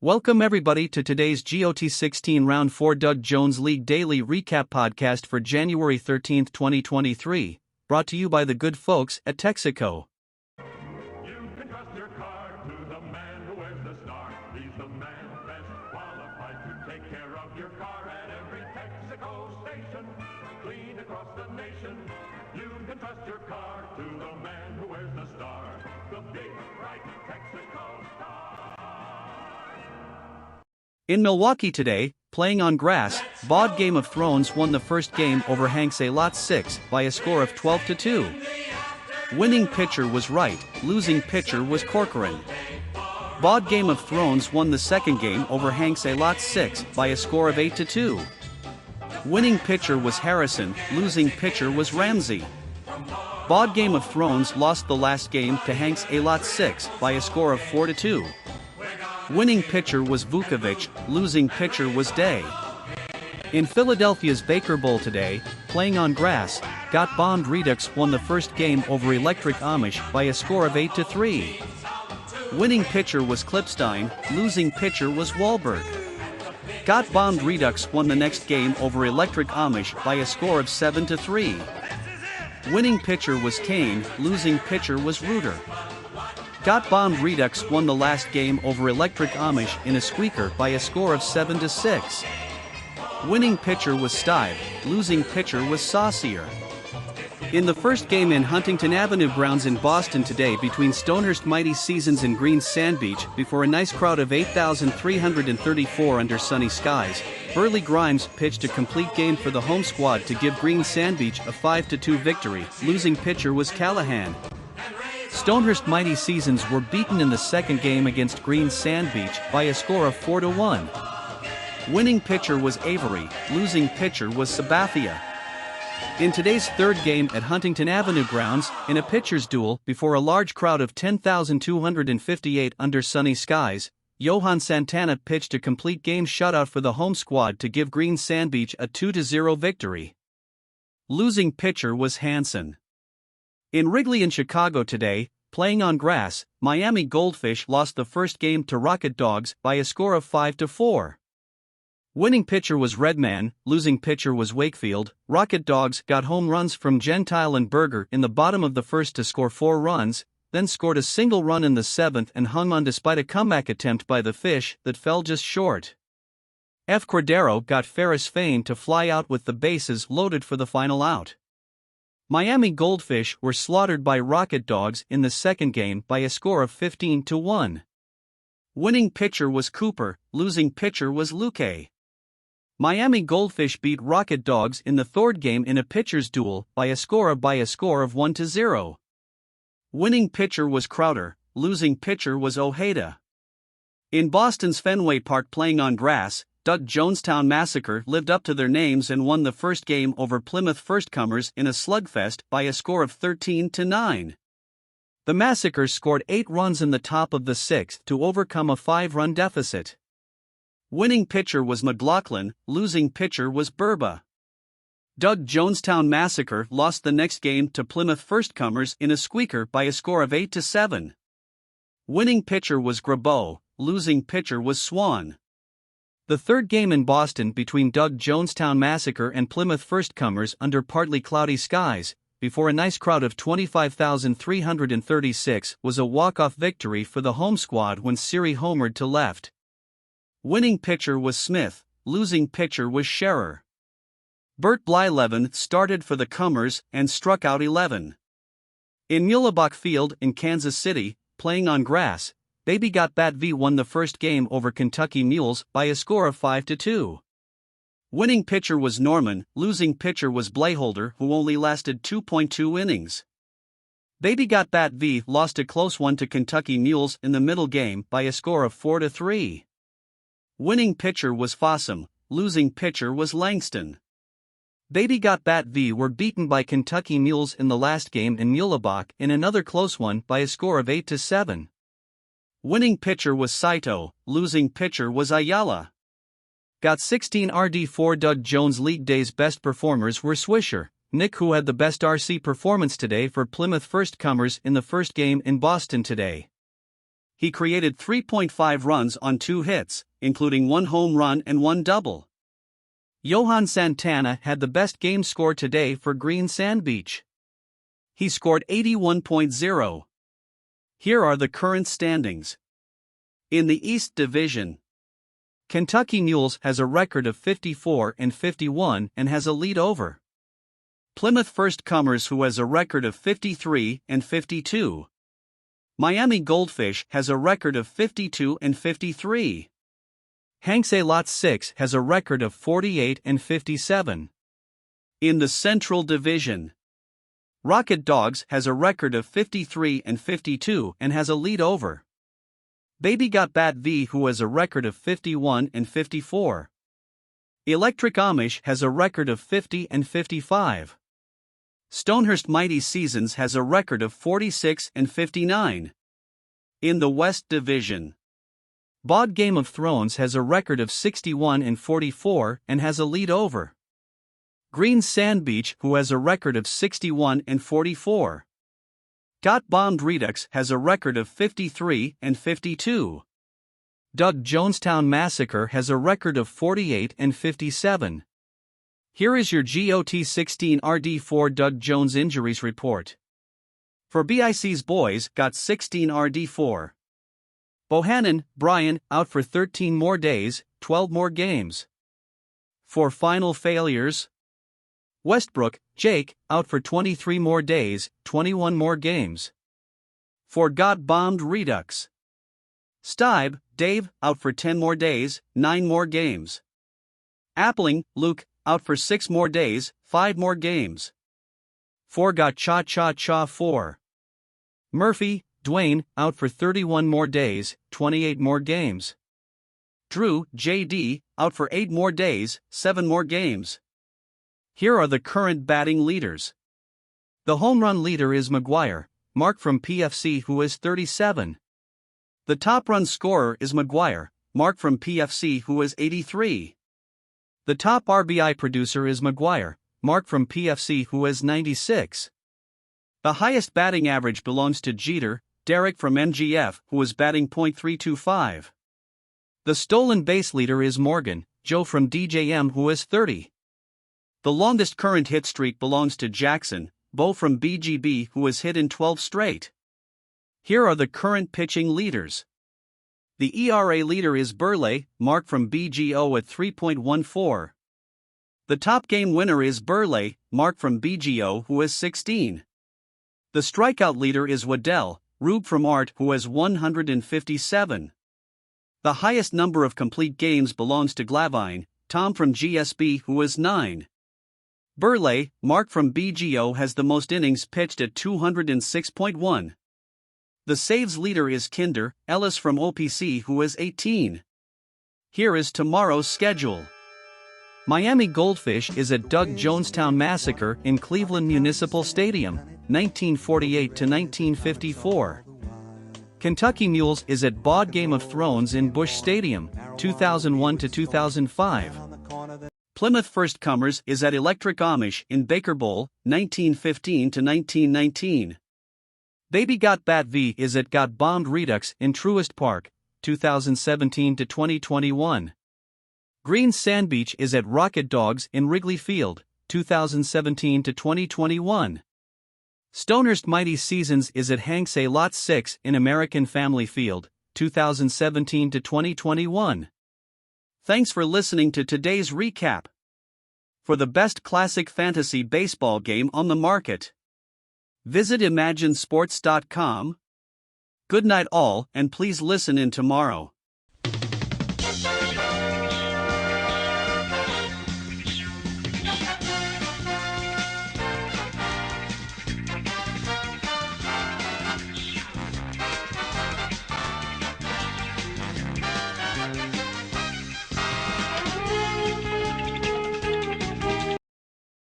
Welcome everybody to today's GOT 16 Round 4 Doug Jones League Daily Recap Podcast for January 13, 2023, brought to you by the good folks at Texaco. You can trust your car to the man who wears the star. He's the man best qualified to take care of your car at every Texaco station, clean across the nation. You can trust your car to the man who wears the star, the big bright Texaco star. In Milwaukee today, playing on grass, BOD Game of Thrones won the first game over Hanks A Lot 6 by a score of 12-2. Winning pitcher was Wright, losing pitcher was Corcoran. BOD Game of Thrones won the second game over Hanks A Lot 6 by a score of 8-2. Winning pitcher was Harrison, losing pitcher was Ramsey. BOD Game of Thrones lost the last game to Hanks A Lot 6 by a score of 4-2. Winning pitcher was Vukovic, losing pitcher was Day. In Philadelphia's Baker Bowl today, playing on grass, Got Bombed Redux won the first game over Electric Amish by a score of 8-3. Winning pitcher was Klipstein, losing pitcher was Wahlberg. Got Bombed Redux won the next game over Electric Amish by a score of 7-3. Winning pitcher was Kane, losing pitcher was Reuter. Got Bombed Redux won the last game over Electric Amish in a squeaker by a score of 7-6. Winning pitcher was Stive, losing pitcher was Saucier. In the first game in Huntington Avenue grounds in Boston today between Stonehurst Mighty Seasons and Green Sand Beach, before a nice crowd of 8,334 under sunny skies, Burley Grimes pitched a complete game for the home squad to give Green Sand Beach a 5-2 victory. Losing pitcher was Callahan. Stonehurst Mighty Seasons were beaten in the second game against Green Sand Beach by a score of 4-1. Winning pitcher was Avery, losing pitcher was Sabathia. In today's third game at Huntington Avenue grounds, in a pitcher's duel before a large crowd of 10,258 under sunny skies, Johan Santana pitched a complete game shutout for the home squad to give Green Sand Beach a 2-0 victory. Losing pitcher was Hansen. In Wrigley in Chicago today, playing on grass, Miami Goldfish lost the first game to Rocket Dogs by a score of 5-4. Winning pitcher was Redman, losing pitcher was Wakefield. Rocket Dogs got home runs from Gentile and Berger in the bottom of the first to score 4 runs, then scored a single run in the seventh and hung on despite a comeback attempt by the Fish that fell just short. F. Cordero got Ferris Fain to fly out with the bases loaded for the final out. Miami Goldfish were slaughtered by Rocket Dogs in the second game by a score of 15-1. Winning pitcher was Cooper, losing pitcher was Luque. Miami Goldfish beat Rocket Dogs in the third game in a pitcher's duel by a score of 1-0. Winning pitcher was Crowder, losing pitcher was Ojeda. In Boston's Fenway Park playing on grass, Doug Jonestown Massacre lived up to their names and won the first game over Plymouth Firstcomers in a slugfest by a score of 13-9. The Massacre scored 8 runs in the top of the sixth to overcome a 5-run deficit. Winning pitcher was McLaughlin, losing pitcher was Burba. Doug Jonestown Massacre lost the next game to Plymouth Firstcomers in a squeaker by a score of 8-7. Winning pitcher was Grabeau, losing pitcher was Swan. The third game in Boston between Doug Jonestown Massacre and Plymouth Firstcomers under partly cloudy skies, before a nice crowd of 25,336 was a walk-off victory for the home squad when Siri homered to left. Winning pitcher was Smith, losing pitcher was Scherer. Bert Blyleven started for the Comers and struck out 11. In Muhlebach Field in Kansas City, playing on grass, Baby Got Bat V won the first game over Kentucky Mules by a score of 5-2. Winning pitcher was Norman, losing pitcher was Blayholder, who only lasted 2.2 innings. Baby Got Bat V lost a close one to Kentucky Mules in the middle game by a score of 4-3. Winning pitcher was Fossum, losing pitcher was Langston. Baby Got Bat V were beaten by Kentucky Mules in the last game in Muhlebach in another close one by a score of 8-7. Winning pitcher was Saito, losing pitcher was Ayala. Got 16 RD4 Doug Jones League Day's best performers were Swisher, Nick, who had the best RC performance today for Plymouth Firstcomers in the first game in Boston today. He created 3.5 runs on 2 hits, including 1 home run and 1 double. Johan Santana had the best game score today for Green Sand Beach. He scored 81.0. Here are the current standings. In the East Division, Kentucky Mules has a record of 54-51 and has a lead over Plymouth First Comers, who has a record of 53-52. Miami Goldfish has a record of 52-53. Hanks A Lot 6 has a record of 48-57. In the Central Division, Rocket Dogs has a record of 53-52 and has a lead over Baby Got Bat V, who has a record of 51-54. Electric Amish has a record of 50-55. Stonehurst Mighty Seasons has a record of 46-59. In the West Division, BOD Game of Thrones has a record of 61-44 and has a lead over Green Sand Beach, who has a record of 61-44. Got Bombed Redux has a record of 53-52. Doug Jonestown Massacre has a record of 48-57. Here is your GOT16 RD4 Doug Jones Injuries Report. For BIC's boys, got 16 RD4. Bohannon, Brian, out for 13 more days, 12 more games. For final failures, Westbrook, Jake, out for 23 more days, 21 more games. For Got Bombed Redux, Stibe, Dave, out for 10 more days, 9 more games. Appling, Luke, out for 6 more days, 5 more games. For Got Cha Cha Cha 4. Murphy, Dwayne, out for 31 more days, 28 more games. Drew, JD, out for 8 more days, 7 more games. Here are the current batting leaders. The home run leader is McGuire, Mark from PFC, who is 37. The top run scorer is McGuire, Mark from PFC, who is 83. The top RBI producer is McGuire, Mark from PFC, who is 96. The highest batting average belongs to Jeter, Derek from MGF, who is batting .325. The stolen base leader is Morgan, Joe from DJM, who is 30. The longest current hit streak belongs to Jackson, Bo from BGB, who has hit in 12 straight. Here are the current pitching leaders. The ERA leader is Burley, Mark from BGO at 3.14. The top game winner is Burley, Mark from BGO, who has 16. The strikeout leader is Waddell, Rube from Art, who has 157. The highest number of complete games belongs to Glavine, Tom from GSB, who has 9. Burley, Mark from BGO, has the most innings pitched at 206.1. The saves leader is Kinder, Ellis from OPC, who has 18. Here is tomorrow's schedule. Miami Goldfish is at Doug Jonestown Massacre in Cleveland Municipal Stadium, 1948-1954. Kentucky Mules is at BOD Game of Thrones in Busch Stadium, 2001-2005. Plymouth First Comers is at Electric Amish in Baker Bowl, 1915-1919. Baby Got Bat V is at Got Bombed Redux in Truist Park, 2017-2021. Green Sand Beach is at Rocket Dogs in Wrigley Field, 2017-2021. Stonehurst Mighty Seasons is at Hanks A Lot 6 in American Family Field, 2017-2021. Thanks for listening to today's recap. For the best classic fantasy baseball game on the market, visit imaginesports.com. Good night all, and please listen in tomorrow.